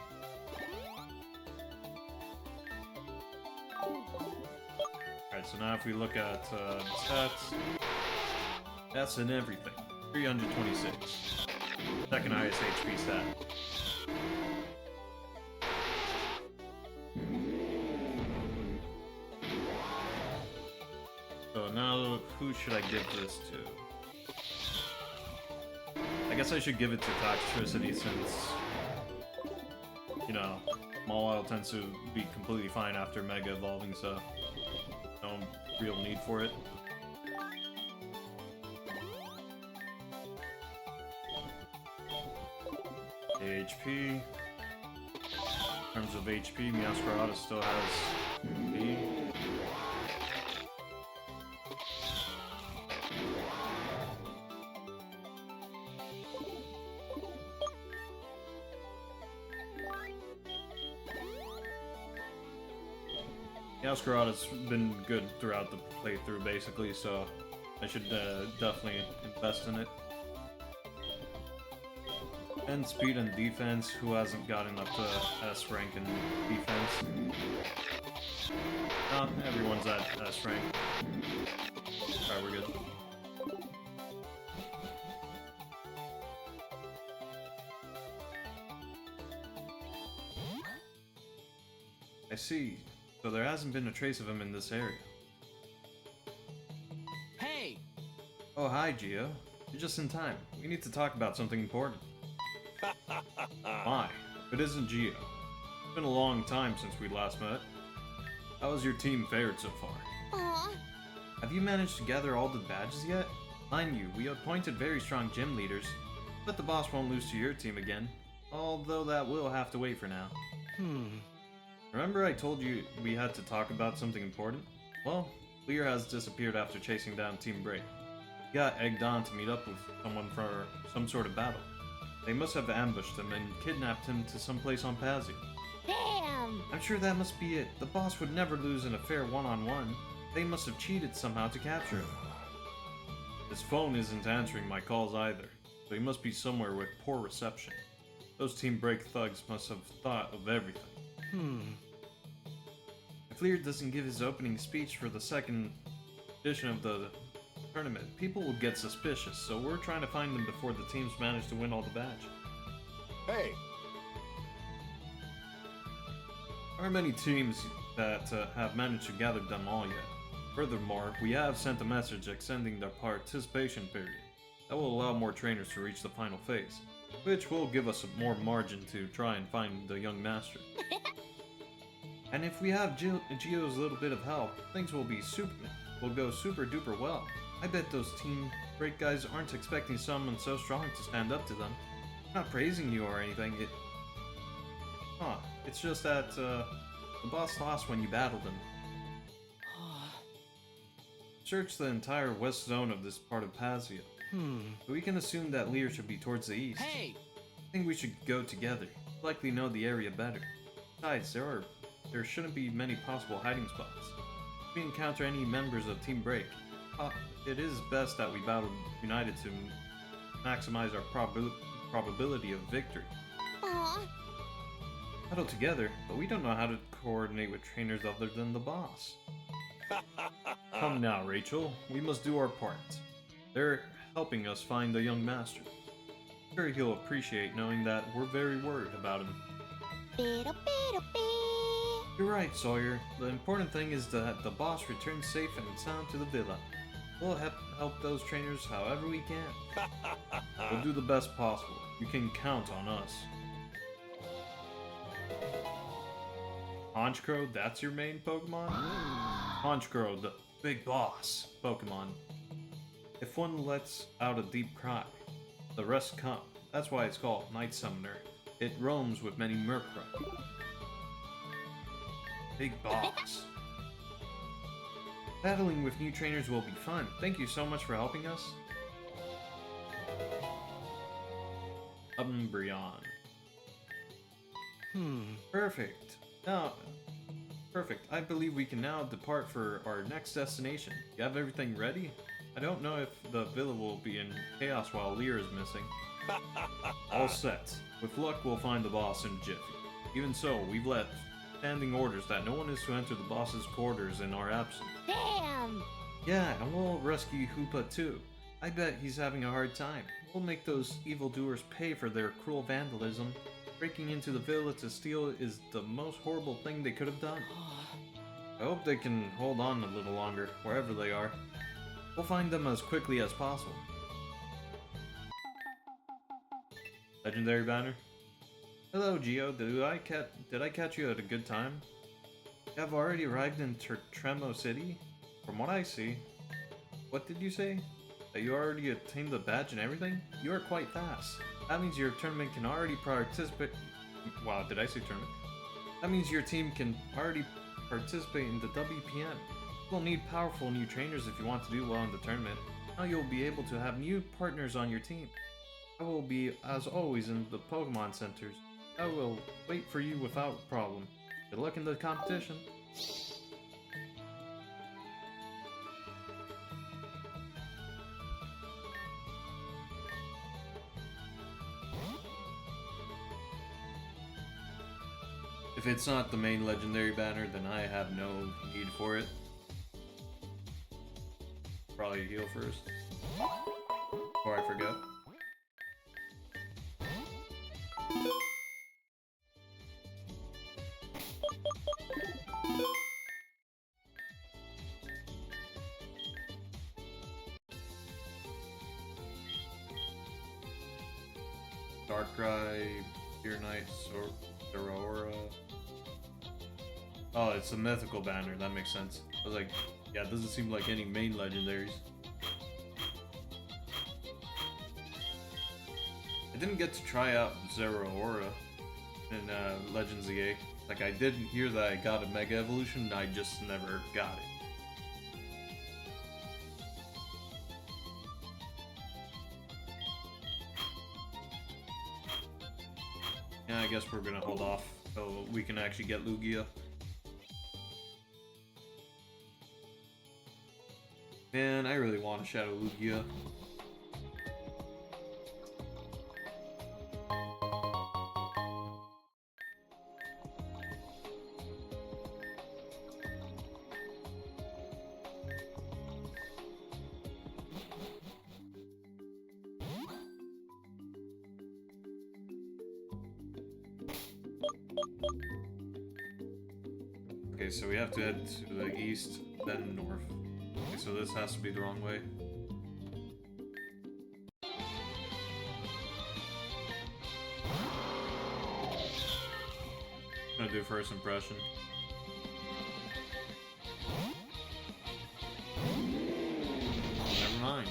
Alright, so now if we look at stats, that's in everything. 326. Second highest HP stat. So now, who should I give this to? I guess I should give it to Toxtricity since, you know, Mawile tends to be completely fine after Mega Evolving, so no real need for it. HP. In terms of HP, Meowscarada still has B. Meowscarada's been good throughout the playthrough, basically, so I should definitely invest in it. And speed and defense, who hasn't gotten up to S rank in defense? No, everyone's at S rank. Alright, we're good. I see. So there hasn't been a trace of him in this area. Hey! Oh, hi, Gio. You're just in time. We need to talk about something important. My, if it isn't Gio. It's been a long time since we last met. How has your team fared so far? Aw. Have you managed to gather all the badges yet? Mind you, we appointed very strong gym leaders, but the boss won't lose to your team again. Although that will have to wait for now. Remember I told you we had to talk about something important? Well, Lear has disappeared after chasing down Team Break. He got egged on to meet up with someone for some sort of battle. They must have ambushed him and kidnapped him to some place on Pazio. Damn! I'm sure that must be it. The boss would never lose in a fair one-on-one. They must have cheated somehow to capture him. His phone isn't answering my calls either, so he must be somewhere with poor reception. Those Team Break thugs must have thought of everything. If Lear doesn't give his opening speech for the second edition of the tournament, people will get suspicious, so we're trying to find them before the teams manage to win all the badge. Hey, There are many teams that have managed to gather them all yet. Furthermore, we have sent a message extending the participation period. That will allow more trainers to reach the final phase, which will give us more margin to try and find the young master. And if we have Gio's little bit of help, things will go super duper well. I bet those Team Break guys aren't expecting someone so strong to stand up to them. I'm not praising you or anything, it's just that, the boss lost when you battled him. Search the entire west zone of this part of Pazio. We can assume that Lear should be towards the east. Hey! I think we should go together. You likely know the area better. Besides, there shouldn't be many possible hiding spots. If we encounter any members of Team Break, it is best that we battle united to maximize our probability of victory. Aw. Battle together, but we don't know how to coordinate with trainers other than the boss. Come now, Rachel. We must do our part. They're helping us find the young master. I'm sure he'll appreciate knowing that we're very worried about him. Biddle-biddle-bee. You're right, Sawyer. The important thing is that the boss returns safe and sound to the villa. We'll help those trainers however we can. We'll do the best possible. You can count on us. Honchkrow, that's your main Pokemon? Honchkrow, the big boss Pokemon. If one lets out a deep cry, the rest come. That's why it's called Night Summoner. It roams with many Murkrow. Big boss. Battling with new trainers will be fun. Thank you so much for helping us. Umbreon. Perfect. Perfect. I believe we can now depart for our next destination. You have everything ready? I don't know if the villa will be in chaos while Lear is missing. All set. With luck, we'll find the boss in a jiffy. Even so, we've left standing orders that no one is to enter the boss's quarters in our absence. Damn! Yeah, and we'll rescue Hoopa too. I bet he's having a hard time. We'll make those evildoers pay for their cruel vandalism. Breaking into the villa to steal is the most horrible thing they could have done. I hope they can hold on a little longer, wherever they are. We'll find them as quickly as possible. Legendary banner? Hello, Gio. Did I catch you at a good time? You have already arrived in Tremo City? From what I see. What did you say? That you already attained the badge and everything? You are quite fast. That means your tournament can already participate. Wow, did I say tournament? That means your team can already participate in the WPN. You'll need powerful new trainers if you want to do well in the tournament. Now you'll be able to have new partners on your team. I will be, as always, in the Pokemon centers. I will wait for you without problem. Good luck in the competition. If it's not the main legendary banner, then I have no need for it. Probably heal first. Before I forget. Darkrai, Fear Knight, Sorora. Oh, it's a mythical banner, that makes sense. I was like, yeah, it doesn't seem like any main legendaries. I didn't get to try out Zeraora in Legends EA. Like, I didn't hear that I got a Mega Evolution, I just never got it. Yeah, I guess we're gonna hold off so we can actually get Lugia. Man, I really want a Shadow Lugia. Okay, so we have to head to the east, then north. Okay, so this has to be the wrong way. I'm gonna do first impression. Never mind.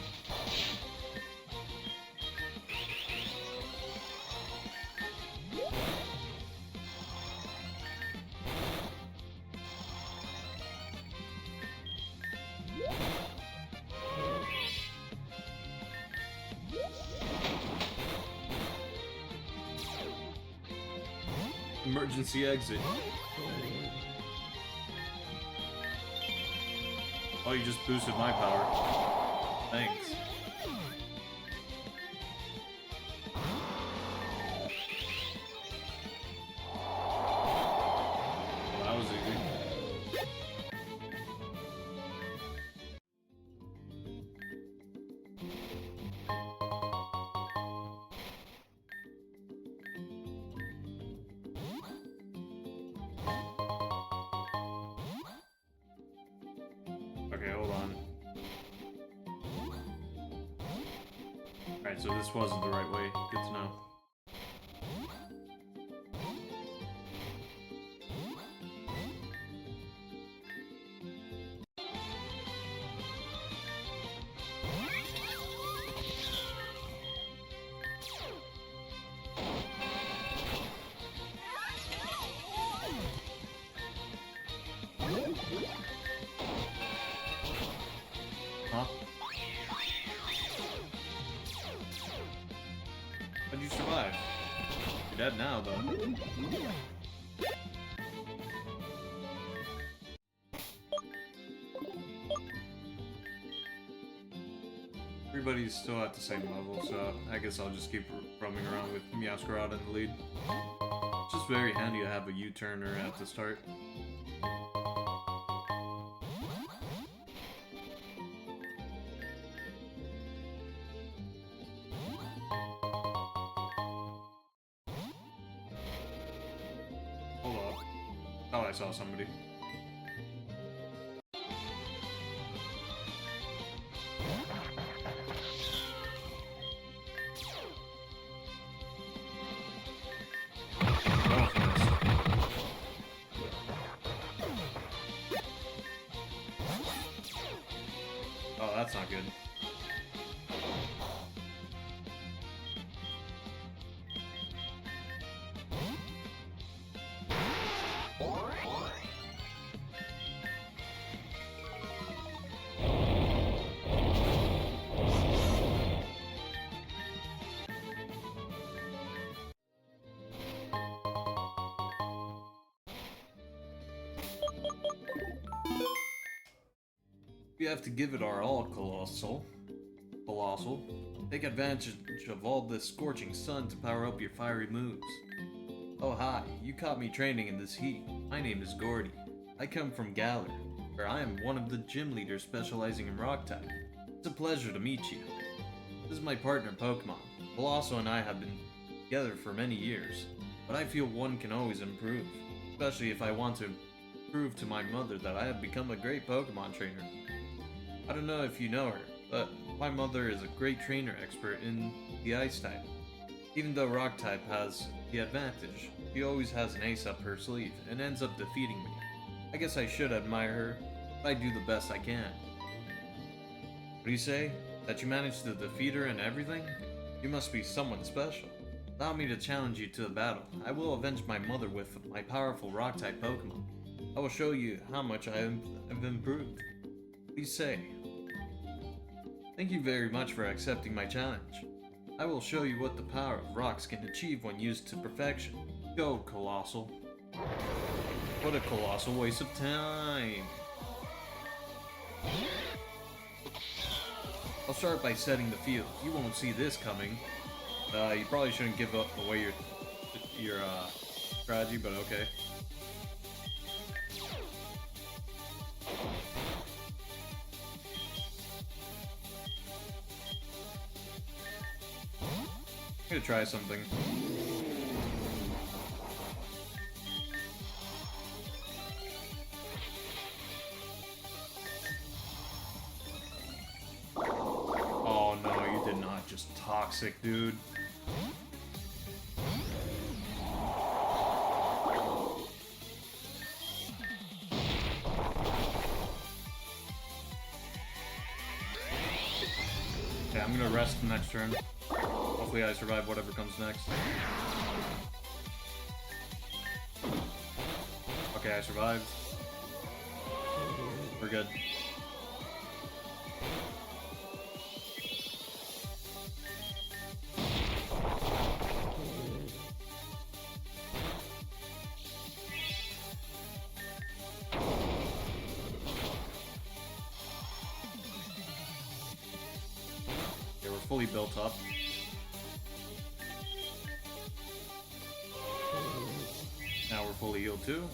Emergency exit. Oh, you just boosted my power. Thanks. Well, that was easy. Okay, hold on. Alright, so this wasn't the right way. Good to know. Huh? How'd you survive? You're dead now, though. Everybody's still at the same level, so I guess I'll just keep roaming around with Meowscarada in the lead. It's just very handy to have a U-turner at the start. Hold up. Oh, I saw somebody. Oh, that's not good. We have to give it our all, Colossal. Take advantage of all this scorching sun to power up your fiery moves. Oh hi, you caught me training in this heat. My name is Gordy. I come from Galar, where I am one of the gym leaders specializing in rock type. It's a pleasure to meet you. This is my partner Pokemon. Colossal and I have been together for many years, but I feel one can always improve, especially if I want to prove to my mother that I have become a great Pokemon trainer. I don't know if you know her, but my mother is a great trainer expert in the ice type. Even though Rock type has the advantage, she always has an ace up her sleeve and ends up defeating me. I guess I should admire her, but I do the best I can. What do you say? That you managed to defeat her and everything? You must be someone special. Allow me to challenge you to a battle. I will avenge my mother with my powerful Rock-type Pokemon. I will show you how much I have improved. What do you say? Thank you very much for accepting my challenge. I will show you what the power of rocks can achieve when used to perfection. Go, Colossal. What a colossal waste of time. I'll start by setting the field. You won't see this coming. You probably shouldn't give up away your strategy, but okay. I'm gonna try something. Oh no, you did not just toxic, dude. Okay, I'm gonna rest the next turn. Hopefully I survive whatever comes next. Okay, I survived. We're good. Okay, we're fully built up. Now we're fully healed too.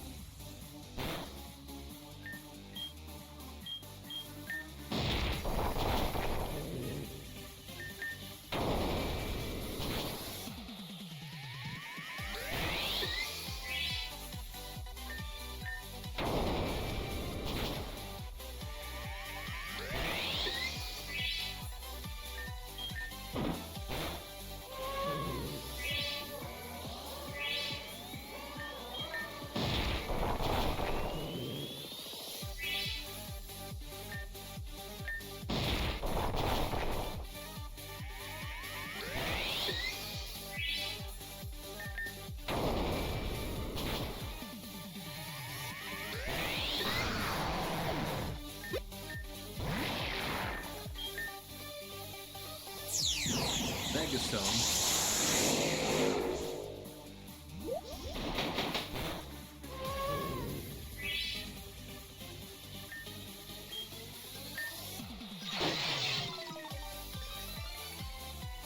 Megastone.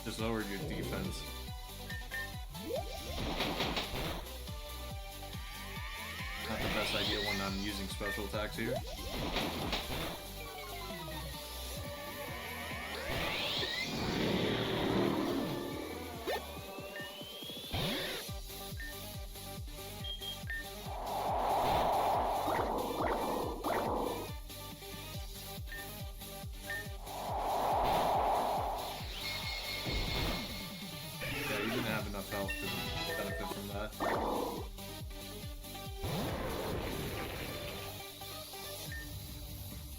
Just lowered your defense. Not the best idea when I'm using special attacks here. Health to benefit from that. I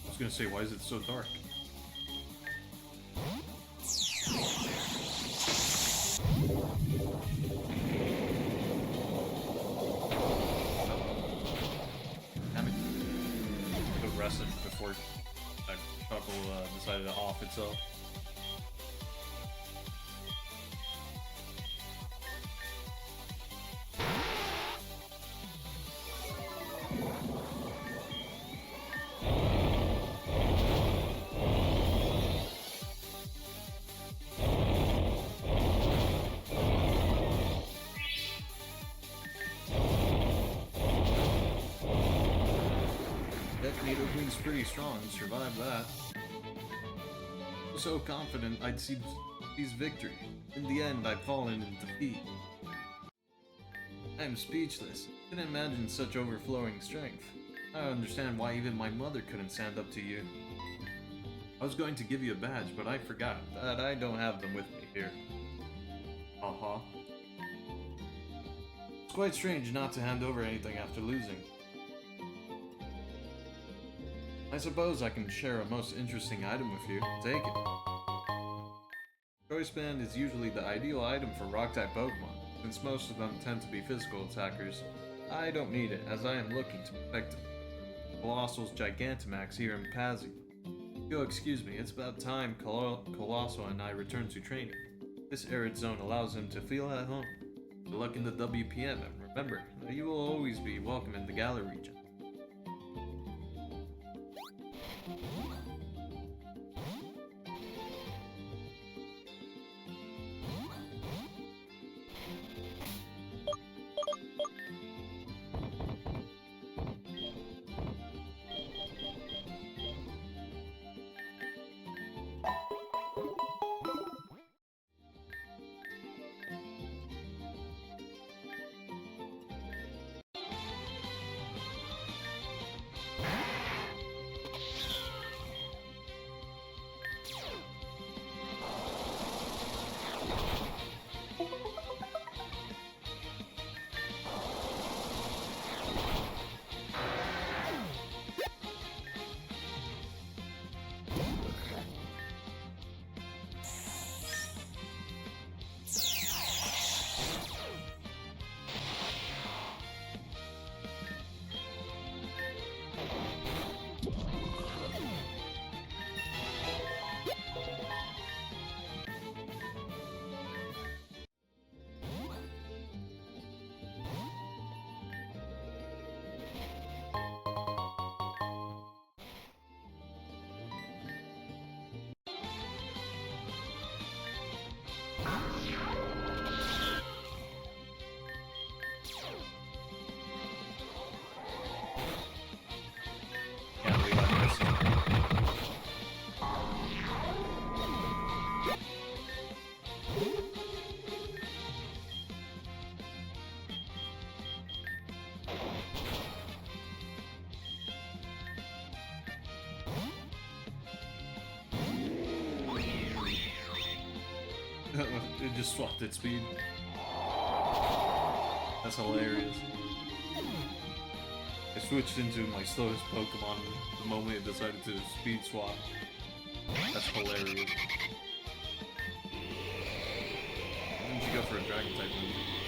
was gonna say, why is it so dark? Damn it. Could have rested before that chuckle decided to off itself. Nidoqueen's pretty strong, survived that. I was so confident I'd seize victory. In the end, I've fallen in defeat. I am speechless. Didn't imagine such overflowing strength. I don't understand why even my mother couldn't stand up to you. I was going to give you a badge, but I forgot that I don't have them with me here. Uh-huh. It's quite strange not to hand over anything after losing. I suppose I can share a most interesting item with you. Take it. Choice Band is usually the ideal item for Rock-type Pokemon, since most of them tend to be physical attackers. I don't need it, as I am looking to protect Colossal's Gigantamax here in Pazzi. If you'll excuse me, it's about time Colossal and I return to training. This arid zone allows him to feel at home. Good luck in the WPM, and remember, that you will always be welcome in the Galar region. Can't believe I missed it. It just swapped its speed. That's hilarious. I switched into my slowest Pokemon the moment it decided to speed swap. That's hilarious. Why didn't you go for a Dragon type move?